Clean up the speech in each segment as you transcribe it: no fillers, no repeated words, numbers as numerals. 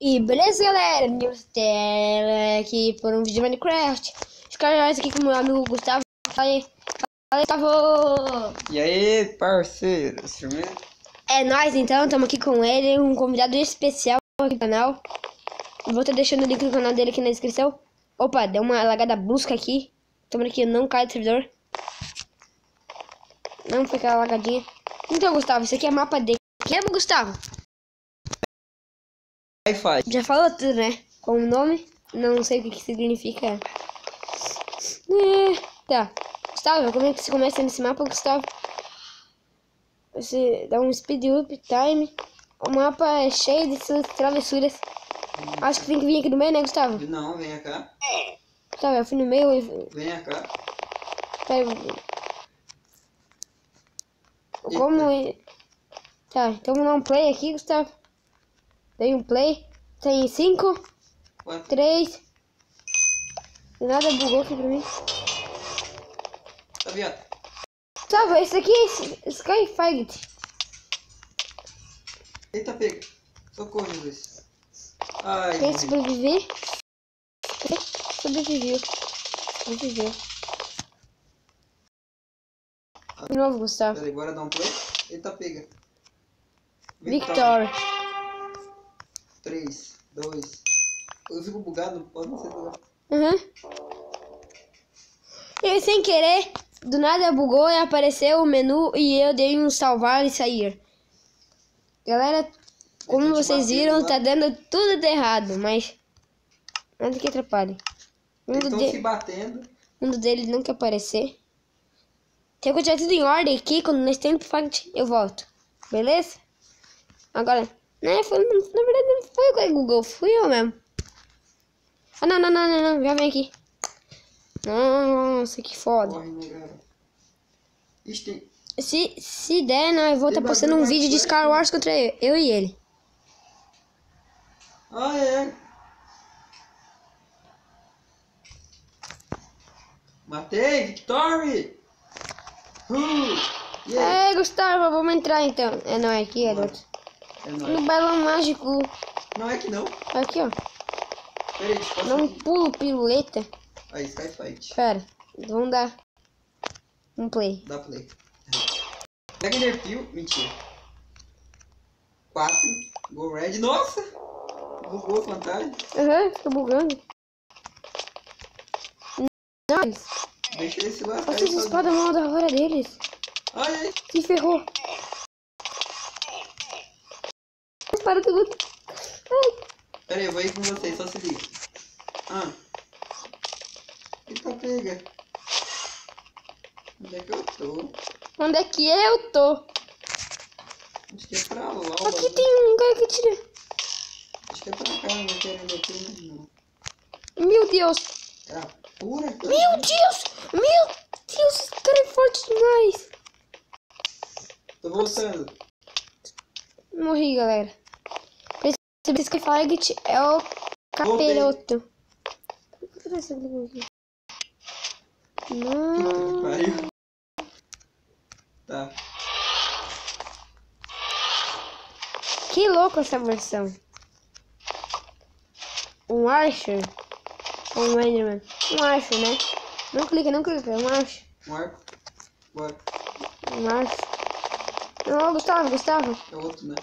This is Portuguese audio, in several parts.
E beleza, galera? Newstella aqui por um vídeo de Minecraft. Esse cara aqui com o meu amigo Gustavo. Fala Gustavo! E aí, parceiro? Firmeza? É nóis, então. Estamos aqui com ele, um convidado especial aqui no canal. Vou estar deixando o link do canal dele aqui na descrição. Opa, deu uma lagada brusca aqui. Tomara que não caia do servidor. Não foi aquela lagadinha. Então, Gustavo, isso aqui é mapa dele. Que é, Gustavo? Wi-Fi. Já falou tudo, né? Com o nome, não sei o que significa. Tá. Gustavo, como é que você começa nesse mapa, Gustavo? Você dá um speed up time. O mapa é cheio de suas travessuras. Acho que tem que vir aqui no meio, né, Gustavo? Não, venha cá. Gustavo, eu fui no meio e... Venha cá. Pera. Como... Tá, então vamos dar um play aqui, Gustavo. Dei um play. Tem 5, 3. Nada bugou aqui pra mim. Tá vendo? Gustavo, esse aqui é Skyfight. Eita, pega. Socorro, Jesus. Ai, Quem morri. sobreviver? Sobreviveu. Sobreviveu. De novo, Gustavo. Peraí, bora dar um play. Eita, pega. Victor. 3, 2. Eu fico bugado, pode não ser bugado. E sem querer, do nada bugou e apareceu o menu e eu dei um salvar e sair. Galera, como vocês viram, tá dando tudo de errado, mas nada que atrapalhe. Eles estão se batendo. Um deles não quer aparecer. Tem que continuar tudo em ordem aqui, quando nós temos fight, eu volto. Beleza? Agora, né, na verdade não foi o Google, fui eu mesmo. Ah, não, já vem aqui. Nossa, que foda. Corre, né, galera? Ixi, Se der, não, eu vou estar postando um vídeo de Star Wars contra eu e ele. Ah, é. Matei, Victory! Yeah. É, Gustavo, vamos entrar então. É, não, é aqui, é do outro. É No nóis. balão mágico. Não é que não. Aqui, ó. Peraí, deixa eu Dá passar um aqui. pulo, piruleta. Aí, Skyfight. Pera, vamos dar um play. Dá play. Pega Enderpeel. Mentira. 4. Go red. Nossa! Bugou a vantagem. Fica bugando. Não, Deixa ele se lascar. olha essa espada mal da hora deles. Ai, ai. Se ferrou. Para tudo. Ai. Pera aí, eu vou ir com vocês, só se liga. Eita, pega. Onde é que eu tô? Onde é que eu tô? Acho que é pra lá. Aqui tem um cara que tira. Acho que é pra cá, não vou querer aqui, não. Meu Deus. Era pura? Meu Deus. Meu Deus, esse cara é forte demais. Tô voltando. Morri, galera. Esse Skyfight é o capiroto. Não. Pariu. Tá. Que louco essa versão. Um Archer. Ou um Enderman. Um Archer, né? Não clica. Um Archer. Um arco. Bora. Um Archer. Não, Gustavo. É outro, né?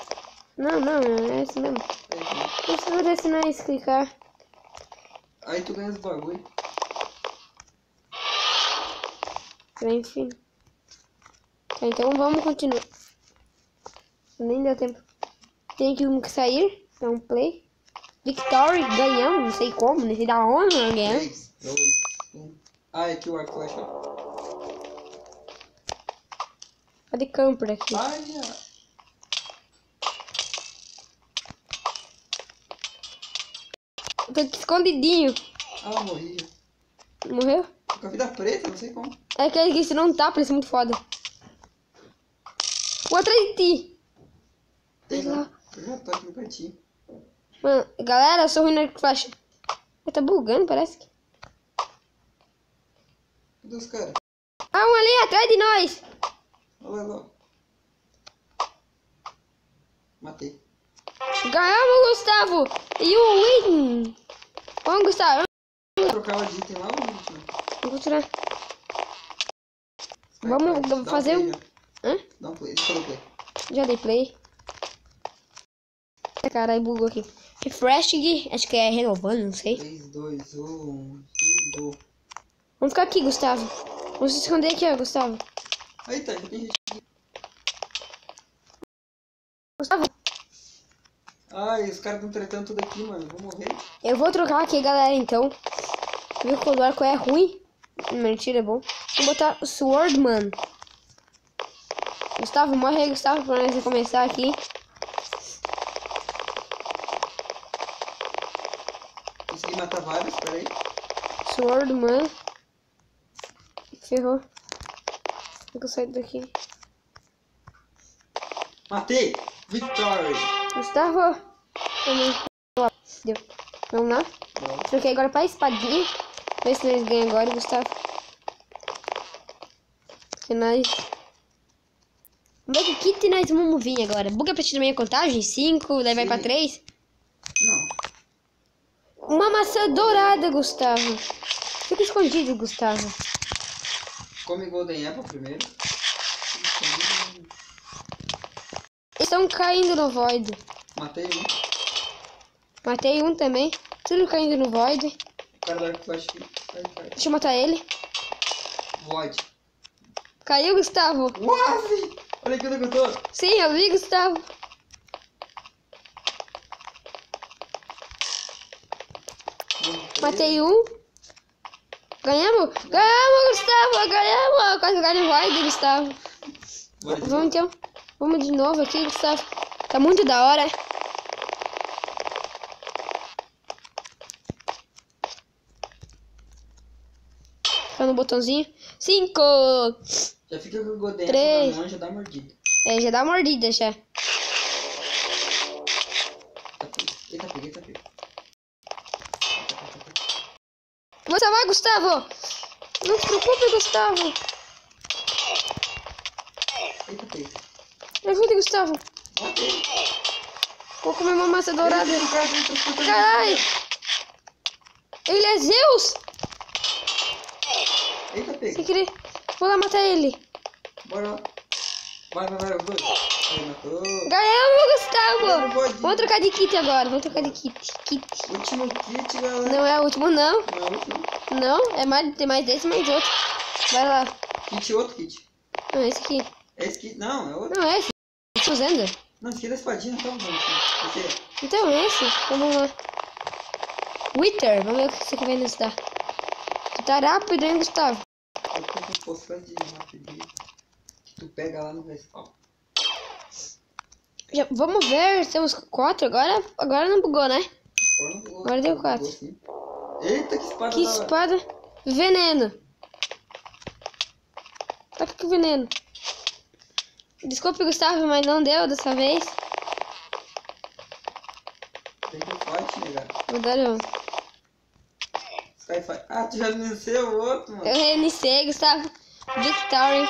Não, é esse mesmo. É, Deixa eu ver se nós clicar. aí tu ganha os bagulho. Enfim. Tá, então vamos continuar. Nem deu tempo. Tem que sair. Dar um play. Victory, ganhamos. Não sei como, não sei da onde nós ganhamos. 3, 2, 1. Ah, é aqui o arco flecha. Cadê camper aqui? Ai, Tô aqui escondidinho. ah, morri. Morreu? Tô com a vida preta, não sei como. É aquele que se não tá, parece muito foda. Vou atrás de ti. Tem lá. lá. Eu já tô aqui no cantinho. Mano, galera, eu sou ruim no arco e flecha. Tá bugando, parece que. Cadê os caras? Ah, um ali atrás de nós. Olha lá. Matei. Ganhamos, Gustavo! E o win! Vamos, Gustavo. Vou trocar o item lá ou não? Vou tirar. Vamos fazer um... Hã? Dá um play, deixa eu play. Já dei play. Caralho, bugou aqui. Refreshing, acho que é renovando, não sei. 3, 2, 1, deu. Vamos ficar aqui, Gustavo. Vamos se esconder aqui, ó, Gustavo. Aí tá, já tem gente aqui. Gustavo, Ai, os caras estão tretando tudo aqui, mano. Vou morrer. eu vou trocar aqui, galera, então. Viu que o arco é ruim? Mentira, é bom. Vou botar Swordman. Gustavo, morre aí, Gustavo, pra nós começar aqui. Consegui matar vários, peraí. Swordman. Ferrou. Eu sair daqui. Matei! Victory! Gustavo. Deu. Vamos lá. Bom. Troquei agora pra espadinha. Vê se nós ganhamos agora, Gustavo. Que nós... Vamos ver que kit nós vamos vir agora. Buga pra tirar minha contagem. 5, daí vai pra 3. Não. Uma maçã dourada, Gustavo. Fica escondido, Gustavo. Come Golden Apple primeiro. Eles estão caindo no Void. Matei um. Matei um também. Tudo caindo no Void. O cara da flash aqui. Cai. Deixa eu matar ele. Void. Caiu, Gustavo. Uau! Olha aqui onde eu tô. Sim, eu vi, Gustavo. Matei um. Ganhamos? Ganhamos, Gustavo. Ganhamos. Quase ganhei no Void, Gustavo. Vamos então. Vamos de novo aqui, Gustavo. Tá muito da hora. Tá no botãozinho. 5. Já fica com o Golden 3. Apple na mão, já dá mordida. É, já dá uma mordida já. Eita, pega. Você vai, Gustavo. Não se preocupe, Gustavo. Eita, pega. Me ajuda, Gustavo. Matei. Vou comer uma massa dourada. Eita, cara, tá transportando. Caralho. Ele é Zeus. Eita, pega. Sem querer. Vou lá matar ele. Bora lá. Vai, os dois. Aí, matou. Ganhamos, Gustavo. Não pode. Vamos trocar de kit agora. Vamos trocar de kit. Último kit, galera. Não é o último, não. Não é o último. Não, é mais, tem mais desse, mais outro. Vai lá. Kit, outro kit. Não, esse aqui. Esse kit, não, é outro. Não, é esse. Estou usando. Não, esse aqui é da espadinha, não tá usando. Esse é. Então, é esse. Então, vamos lá. Wither. Vamos ver o que isso aqui vai nos dar. Tu tá rápido, hein, Gustavo? Eu tô com poção de rapidez. Que tu pega lá no respawn. Já, vamos ver. Temos 4 agora. Agora não bugou, né? Agora Agora deu 4. Assim. Eita, que espada Que da hora. espada. Veneno. Tá com veneno. Desculpe, Gustavo, mas não deu dessa vez. Tem que fight, nega. Vou dar um. Skyfight. Ah, tu já venceu o outro, mano. Eu reiniciei, Gustavo. Victory.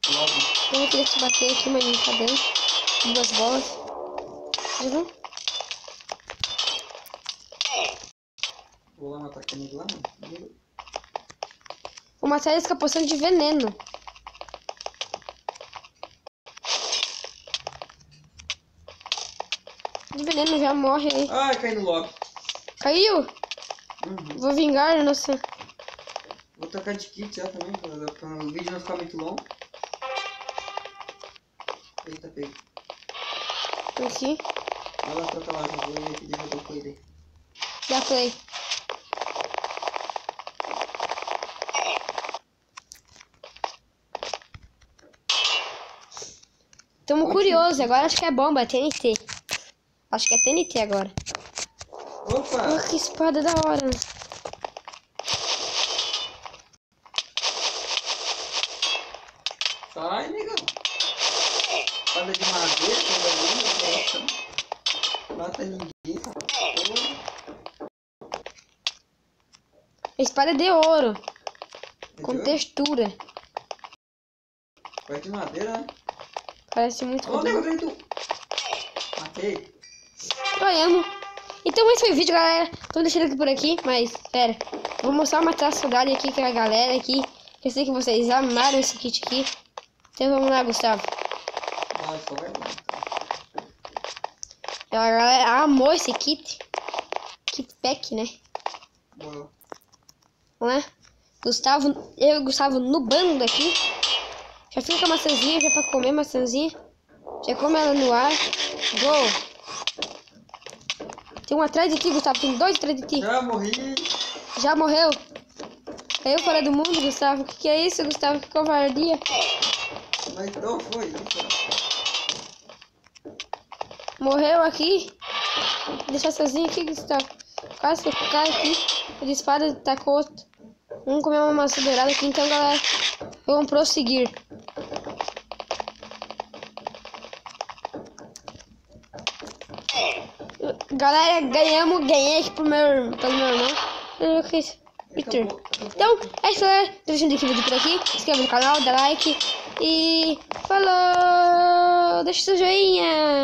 Logo. Eu vou querer te bater aqui, mas não tá dando. 2 bolas. Já viu? Vou lá matar comigo lá, mano. Vou matar eles com a poção de veneno. De veneno já morre aí. Ai, cai no lobby. Caiu? Uhum. Vou vingar, nossa. Vou trocar de kit já também, pra o vídeo não ficar muito longo. Eita, pega. Aqui. Vai lá, troca lá, já vou ir aqui, deixa eu dar play daí. Dá play. Tamo curiosos, agora acho que é bomba, é TNT. Acho que é TNT agora. Opa! Oh, que espada da hora. Sai, negão. Espada de madeira, que não mata ninguém, porra. A espada é de ouro, com Entendeu? textura. Espada de madeira, né? Parece muito Ô, nego, bonito. vem tu. Matei. Ganhamos. Então esse foi o vídeo, galera. Tô deixando aqui por aqui, mas pera. Vou mostrar uma traçadalha aqui com a galera aqui. Eu sei que vocês amaram esse kit aqui. Então vamos lá, Gustavo. Não, só vai lá. A galera amou esse kit. Kit pack, né? Boa. Vamos lá. Gustavo, eu e o Gustavo no bando aqui. Já fica com a maçãzinha, já pra comer a maçãzinha. Já come ela no ar. Gol. Tem um atrás de ti, Gustavo. Tem dois atrás de ti. Já morri. Já morreu. Caiu fora do mundo, Gustavo. O que é isso, Gustavo? Que covardia. Mas não foi isso. Morreu aqui. Deixar sozinho aqui, Gustavo. Quase que eu caio aqui. Ele espada e tacou outro. Vamos comer uma maçã dourada aqui, então, galera. Vamos prosseguir. Galera, ganhei aqui pelo meu irmão. Victor. Então, é isso, galera. Tô deixando aqui o vídeo por aqui. Se inscreva no canal, dá like. E falou! Deixa seu joinha.